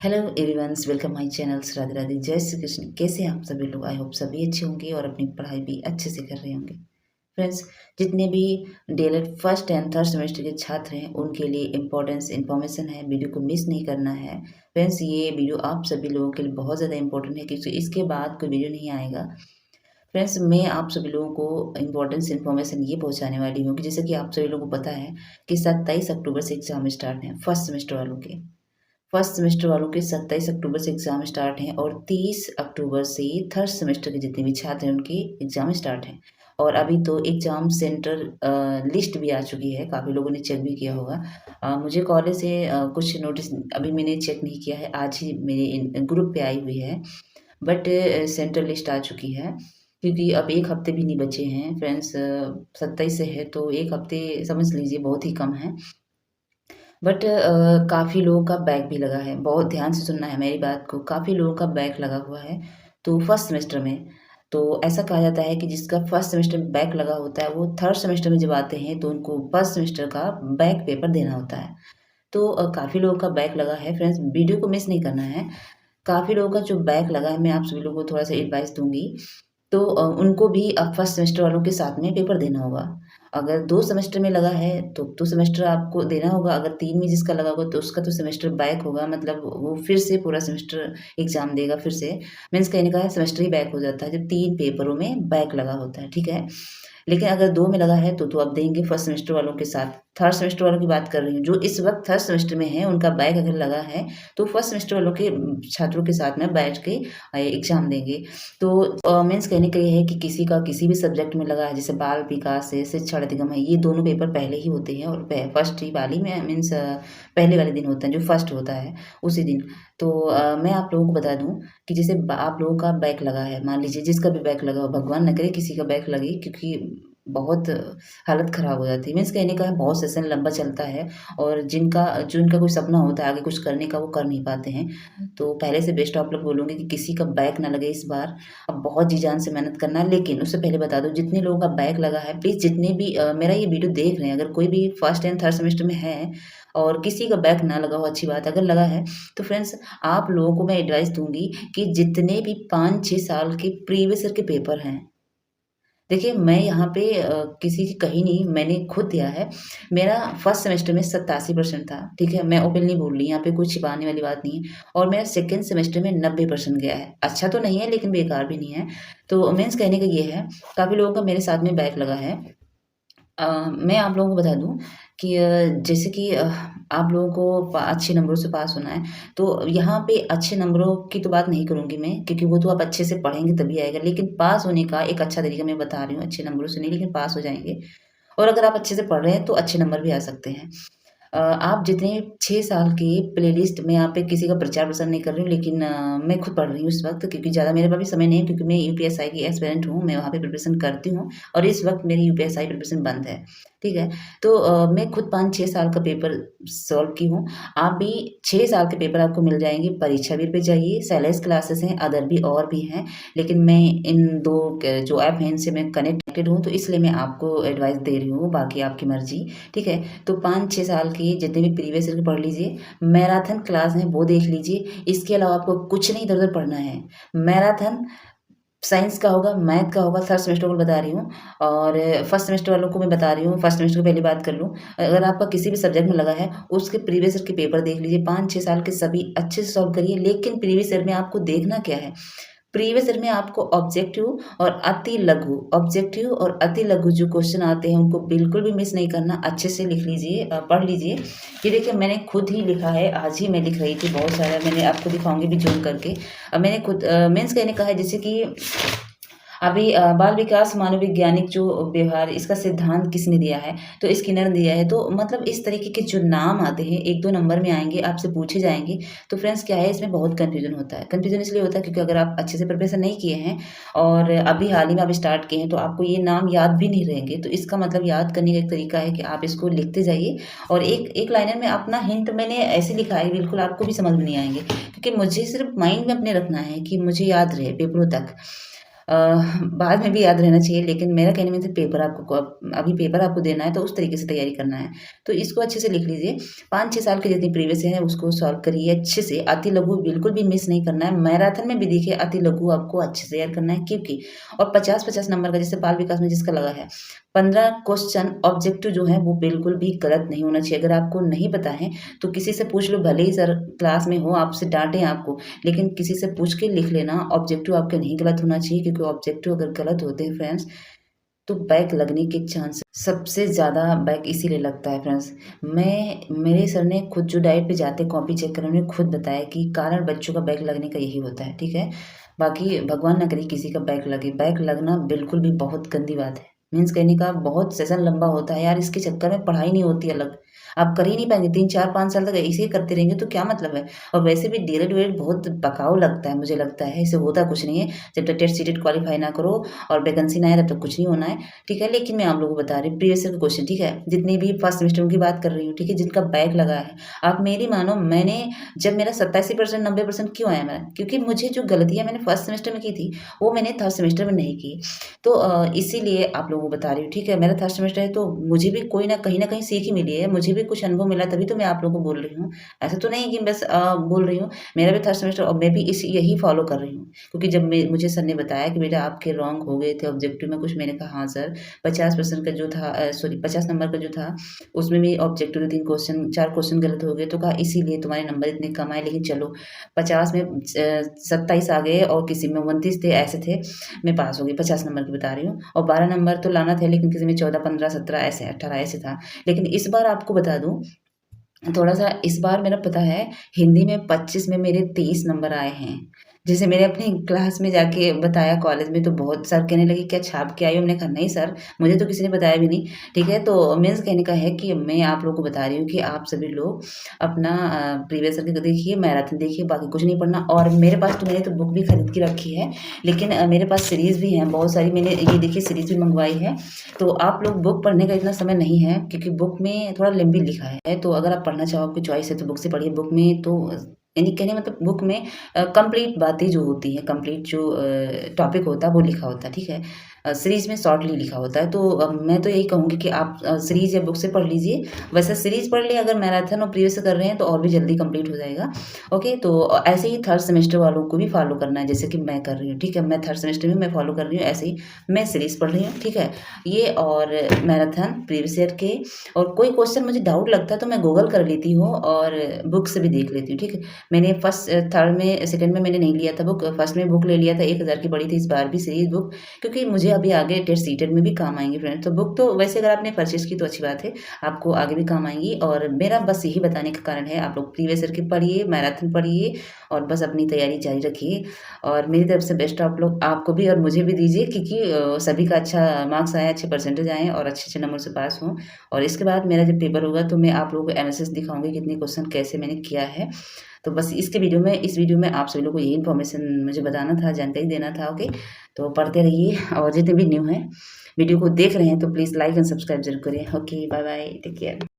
Hello everyone's, welcome my channels. Radhe Radhe, जय श्री कृष्ण। कैसे हैं आप सभी लोग? आई होप सभी अच्छे होंगे और अपनी पढ़ाई भी अच्छे से कर रहे होंगे। फ्रेंड्स, जितने भी DElEd first and third semester के छात्र हैं उनके लिए इम्पोर्टेंस इन्फॉर्मेशन है, वीडियो को मिस नहीं करना है। फ्रेंड्स, ये वीडियो आप सभी लोगों के लिए बहुत ज़्यादा इंपॉर्टेंट है क्योंकि इसके बाद कोई वीडियो नहीं आएगा। फ्रेंड्स, मैं आप सभी लोगों को इम्पोर्टेंस इन्फॉर्मेशन ये पहुँचाने वाली हूँ कि जैसे कि आप सभी लोगों को पता है कि 27 अक्टूबर से एग्ज़ाम स्टार्ट हैं फर्स्ट सेमेस्टर वालों के। फर्स्ट सेमेस्टर वालों के 27 अक्टूबर से एग्ज़ाम स्टार्ट हैं और 30 अक्टूबर से थर्ड सेमेस्टर के जितने भी छात्र हैं उनके एग्ज़ाम स्टार्ट हैं। और अभी तो एग्ज़ाम सेंटर लिस्ट भी आ चुकी है, काफ़ी लोगों ने चेक भी किया होगा। मुझे कॉलेज से कुछ नोटिस अभी मैंने चेक नहीं किया है, आज ही मेरे इन ग्रुप पे आई हुई है। बट सेंटर लिस्ट आ चुकी है क्योंकि अब 1 हफ्ते भी नहीं बचे हैं फ्रेंड्स। 27 से है तो 1 हफ्ते समझ लीजिए बहुत ही कम है। बट काफ़ी लोगों का बैक भी लगा है। बहुत ध्यान से सुनना है मेरी बात को, काफ़ी लोगों का बैक लगा हुआ है। तो फर्स्ट सेमेस्टर में तो ऐसा कहा जाता है कि जिसका फर्स्ट सेमेस्टर में बैक लगा होता है वो थर्ड सेमेस्टर में जब आते हैं तो उनको फर्स्ट सेमेस्टर का बैक पेपर देना होता है। तो काफ़ी लोगों का बैक लगा है फ्रेंड्स, वीडियो को मिस नहीं करना है। काफ़ी लोगों का जो बैक लगा है मैं आप सभी लोगों को थोड़ा-सा एडवाइस दूँगी। तो उनको भी अब फर्स्ट सेमेस्टर वालों के साथ में पेपर देना होगा। अगर 2 सेमेस्टर में लगा है तो 2 सेमेस्टर आपको देना होगा, अगर 3 में जिसका लगा होगा तो उसका तो सेमेस्टर बैक होगा, मतलब वो फिर से पूरा सेमेस्टर एग्ज़ाम देगा फिर से। मीन्स कहने का है सेमेस्टर ही बैक हो जाता है जब 3 पेपरों में बैक लगा होता है, ठीक है? लेकिन अगर 2 में लगा है तो आप देंगे फर्स्ट सेमेस्टर वालों के साथ। थर्ड सेमेस्टर वालों की बात कर रही हूँ, जो इस वक़्त थर्ड सेमेस्टर में हैं उनका बैक अगर लगा है तो फर्स्ट सेमेस्टर वालों के छात्रों के साथ में बैठ के एग्ज़ाम देंगे। तो मीन्स कहने का ये है कि किसी का किसी भी सब्जेक्ट में लगा है, जैसे बाल विकास है, शिक्षण अधिगम है, ये दोनों पेपर पहले ही होते हैं और फर्स्ट ही वाली में मीन्स पहले वाले दिन होता है, जो फर्स्ट होता है उसी दिन। तो मैं आप लोगों को बता दूँ कि जैसे आप लोगों का बैक लगा है, मान लीजिए जिसका भी बैक लगा हो, भगवान ना करे किसी का बैक लगे क्योंकि बहुत हालत ख़राब हो जाती है। मीन्स कहने का है बहुत सेशन लंबा चलता है और जिनका कोई सपना होता है आगे कुछ करने का वो कर नहीं पाते हैं। तो पहले से बेस्ट आप लोग बोलूँगी कि किसी का बैक ना लगे इस बार। अब बहुत जी-जान से मेहनत करना, लेकिन उससे पहले बता दूँ जितने लोगों का बैक लगा है प्लीज़, जितने भी मेरा ये वीडियो देख रहे हैं, अगर कोई भी फर्स्ट एंड थर्ड सेमेस्टर में है और किसी का बैक ना लगा हो अच्छी बात है, अगर लगा है तो फ्रेंड्स आप लोगों को मैं एडवाइस दूँगी कि जितने भी 5-6 साल के प्रीवियस ईयर के पेपर हैं, देखिए, मैं यहाँ पे किसी की कही नहीं, मैंने खुद दिया है। मेरा फर्स्ट सेमेस्टर में 87% था, ठीक है? मैं ओपनली बोल रही हूँ, यहाँ पे कुछ छिपाने वाली बात नहीं है। और मेरा सेकंड सेमेस्टर में 90% गया है। अच्छा तो नहीं है, लेकिन बेकार भी नहीं है। तो मीन्स कहने का ये है, काफ़ी लोगों का मेरे साथ में बैक लगा है। मैं आप लोगों को बता दूँ कि जैसे कि आप लोगों को अच्छे नंबरों से पास होना है, तो यहाँ पे अच्छे नंबरों की तो बात नहीं करूँगी मैं, क्योंकि वो तो आप अच्छे से पढ़ेंगे तभी आएगा। लेकिन पास होने का एक अच्छा तरीका मैं बता रही हूँ, अच्छे नंबरों से नहीं, लेकिन पास हो जाएँगे। और अगर आप अच्छे से पढ़ रहे हैं तो अच्छे नंबर भी आ सकते हैं। आप जितने 6 साल के प्लेलिस्ट, मैं यहाँ पे किसी का प्रचार-प्रसार नहीं कर रही हूँ, लेकिन मैं खुद पढ़ रही हूँ इस वक़्त, क्योंकि ज़्यादा मेरे पास भी समय नहीं है, क्योंकि मैं यूपीएसआई की एस्पिरेंट हूँ, मैं वहाँ पे प्रिपरेशन करती हूँ और इस वक़्त मेरी यूपीएसआई प्रिपरेशन बंद है, ठीक है? तो मैं खुद 5-6 साल का पेपर सॉल्व की हूँ। आप भी 6 साल के पेपर आपको मिल जाएँगे, परीक्षावीर पे जाइए, सेलेस क्लासेस हैं, अदर भी और भी हैं, लेकिन मैं इन 2 क जो ऐप हैं इनसे मैं कनेक्टेड हूँ, तो इसलिए मैं आपको एडवाइस दे रही हूँ, बाकी आपकी मर्ज़ी, ठीक है? तो 5-6 साल की जितने भी प्रीवियस ईयर के पढ़ लीजिए, मैराथन क्लास है वो देख लीजिए, इसके अलावा आपको कुछ नहीं इधर-उधर पढ़ना है। मैराथन साइंस का होगा, मैथ का होगा, थर्ड सेमेस्टर को बता रही हूँ और फर्स्ट सेमेस्टर वालों को मैं बता रही हूँ, फर्स्ट सेमेस्टर की पहली बात कर लूँ। अगर आपका किसी भी सब्जेक्ट में लगा है, उसके प्रीवियस ईयर के पेपर देख लीजिए, 5-6 साल के सभी अच्छे से सॉल्व करिए, लेकिन प्रीवियस ईयर में आपको देखना क्या है? प्रीवियस ईयर में आपको ऑब्जेक्टिव और अति लघु जो क्वेश्चन आते हैं उनको बिल्कुल भी मिस नहीं करना, अच्छे से लिख लीजिए, पढ़ लीजिए। ये देखिए मैंने खुद ही लिखा है, आज ही मैं लिख रही थी बहुत सारा, मैंने आपको दिखाऊँगी भी ज़ूम करके। मैंने खुद मीन्स कहने का है जैसे कि अभी बाल विकास मानव वैज्ञानिक जो व्यवहार, इसका सिद्धांत किसने दिया है? तो स्किनर ने दिया है। तो मतलब इस तरीके के जो नाम आते हैं 1-2 नंबर में आएँगे, आपसे पूछे जाएँगे। तो फ्रेंड्स क्या है, इसमें बहुत कन्फ्यूज़न होता है। कन्फ्यूज़न इसलिए होता है क्योंकि अगर आप अच्छे से प्रिपरेशन नहीं किए हैं और अभी हाल ही में आप स्टार्ट किए हैं तो आपको ये नाम याद भी नहीं रहेंगे। तो इसका मतलब याद करने का एक तरीका है कि आप इसको लिखते जाइए और एक एक लाइनर में अपना हिंट मैंने ऐसे लिखा है, बिल्कुल आपको भी समझ में नहीं आएँगे, क्योंकि मुझे सिर्फ़ माइंड में अपने रखना है कि मुझे याद रहे पेपरों तक। बाद में भी याद रहना चाहिए, लेकिन मेरा कहने में तो पेपर आपको अभी पेपर आपको देना है तो उस तरीके से तैयारी करना है। तो इसको अच्छे से लिख लीजिए, 5-6 साल के जितनी प्रीवियस है उसको सॉल्व करिए अच्छे से। अति लघु बिल्कुल भी मिस नहीं करना है। मैराथन में भी देखिए अति लघु आपको अच्छे से तैयार करना है, क्योंकि और 50-50 नंबर का जैसे बाल विकास में जिसका लगा है 15 क्वेश्चन ऑब्जेक्टिव जो है वो बिल्कुल भी गलत नहीं होना चाहिए। अगर आपको नहीं पता है तो किसी से पूछ लो, भले ही सर क्लास में हो आपसे डांटें आपको, लेकिन किसी से पूछ के लिख लेना। ऑब्जेक्टिव आपके नहीं गलत होना चाहिए, क्योंकि ऑब्जेक्टिव अगर गलत होते हैं फ्रेंड्स तो बैक लगने के चांस सबसे ज़्यादा बैक इसीलिए लगता है फ्रेंड्स। मेरे सर ने खुद जो डाइट पे जाते कॉपी चेक करने उन्होंने खुद बताया कि कारण बच्चों का बैक लगने का यही होता है, ठीक है। बाकी भगवान ना करे किसी का बैक लगे। बैक लगना बिल्कुल भी बहुत गंदी बात है। मीन्स कहने का बहुत सेशन लंबा होता है यार, इसके चक्कर में पढ़ाई नहीं होती अलग, आप कर ही नहीं पाएंगे। 3-4-5 साल तक ऐसे ही करते रहेंगे तो क्या मतलब है। और वैसे भी डीएलएड वीएलएड बहुत पकाऊ लगता है, मुझे लगता है इससे होता कुछ नहीं है। जब तक टेट सीटेट क्वालीफाई ना करो और वैकेंसी ना आए तब तक कुछ नहीं होना है, ठीक है। लेकिन मैं आप लोगों को बता रही हूँ प्रीवियस ईयर का क्वेश्चन, ठीक है, जितने भी फर्स्ट सेमेस्टर की बात कर रही हूँ, ठीक है, जिनका बैक लगा है, आप मेरी मानो, मैंने जब मेरा 87% 90% क्यों आया मेरा, क्योंकि मुझे जो गलतियाँ मैंने फर्स्ट सेमेस्टर में की थी वो मैंने थर्ड सेमेस्टर में नहीं की। तो इसीलिए आप लोगों को बता रही हूँ, ठीक है। मेरा थर्ड सेमेस्टर है तो मुझे भी कोई ना कहीं सीख ही मिली है, मुझे भी कुछ अनुभव मिला, तभी तो मैं आप लोगों को बोल रही हूँ। ऐसा तो नहीं कि बस बोल रही हूँ। मेरा भी थर्ड सेमेस्टर और मैं भी यही फॉलो कर रही हूँ, क्योंकि जब मुझे सर ने बताया कि बेटा आपके रॉन्ग हो गए थे ऑब्जेक्टिव में कुछ, मैंने कहा हाँ सर। 50% का जो था, सॉरी 50 नंबर का जो था उसमें भी ऑब्जेक्टिव 4 क्वेश्चन गलत हो गए, तो कहा इसीलिए तुम्हारे नंबर इतने कम आए। लेकिन चलो 50 में 27 आ गए और किसी में 29 थे, ऐसे थे, मैं पास हो गई। 50 नंबर की बता रही हूँ। और 12 नंबर तो लाना थे, लेकिन किसी में 14, 15, 17 ऐसे 18 ऐसे था। लेकिन इस बार आपको बता दूँ थोड़ा-सा, इस बार मेरा पता है हिंदी में 25 में मेरे 23 नंबर आए हैं। जैसे मैंने अपनी क्लास में जाके बताया कॉलेज में, तो बहुत सर कहने लगे क्या छाप के आई हो? मैंने कहा नहीं सर, मुझे तो किसी ने बताया भी नहीं, ठीक है। तो मीन्स कहने का है कि मैं आप लोगों को बता रही हूँ कि आप सभी लोग अपना प्रीवियस ईयर का देखिए, मैराथन देखिए, बाकी कुछ नहीं पढ़ना। और मेरे पास तो, मैंने तो बुक भी खरीद के रखी है, लेकिन मेरे पास सीरीज़ भी हैं बहुत सारी, मैंने ये देखिए सीरीज़ भी मंगवाई है। तो आप लोग बुक पढ़ने का इतना समय नहीं है, क्योंकि बुक में थोड़ा लंबी लिखा है, तो अगर आप पढ़ना चाहो, आपकी चॉइस है तो बुक से पढ़िए। बुक में तो यानी कहने मतलब बुक में कंप्लीट बातें जो होती हैं, कंप्लीट जो टॉपिक होता है वो लिखा होता है, ठीक है। सीरीज़ में शॉर्टली लिखा होता है। तो मैं तो यही कहूँगी कि आप सीरीज़ या बुक से पढ़ लीजिए। वैसे सीरीज़ पढ़ लिए अगर मैराथन और प्रीवियस से कर रहे हैं तो और भी जल्दी कंप्लीट हो जाएगा। ओके, तो ऐसे ही थर्ड सेमेस्टर वालों को भी फॉलो करना है, जैसे कि मैं कर रही हूँ, ठीक है। मैं थर्ड सेमेस्टर में मैं फॉलो कर रही हूँ, ऐसे ही मैं सीरीज़ पढ़ रही हूँ, ठीक है। ये और मैराथन प्रीवियस ईयर के, और कोई क्वेश्चन मुझे डाउट लगता है तो मैं गूगल कर लेती हूँ और बुक से भी देख लेती हूँ, ठीक है। मैंने फर्स्ट थर्ड में सेकंड में मैंने नहीं लिया था बुक, फर्स्ट में बुक ले लिया था, 1000 की पड़ी थी। इस बार भी सीरीज बुक, क्योंकि मुझे अभी आगे टेट सीटेट में भी काम आएंगी फ्रेंड्स। तो बुक तो वैसे अगर आपने परचेज की तो अच्छी बात है, आपको आगे भी काम आएंगी। और मेरा बस यही बताने का कारण है, आप लोग प्रीवियस ईयर की पढ़िए, मैराथन पढ़िए और बस अपनी तैयारी जारी रखिए। और मेरी तरफ से बेस्ट आप लोग, आपको भी और मुझे भी दीजिए, क्योंकि सभी का अच्छा मार्क्स आए, अच्छे परसेंटेज आए और अच्छे अच्छे नंबर से पास हों। और इसके बाद मेरा जब पेपर होगा तो मैं आप लोगों को एमएसएस दिखाऊंगी कितने क्वेश्चन कैसे मैंने किया है। तो बस इस वीडियो में आप सभी लोगों को यही इन्फॉर्मेशन मुझे बताना था, जानकारी देना था। ओके, तो पढ़ते रहिए, और जितने भी न्यू हैं वीडियो को देख रहे हैं तो प्लीज़ लाइक एंड सब्सक्राइब जरूर करें। Okay, bye bye, take care.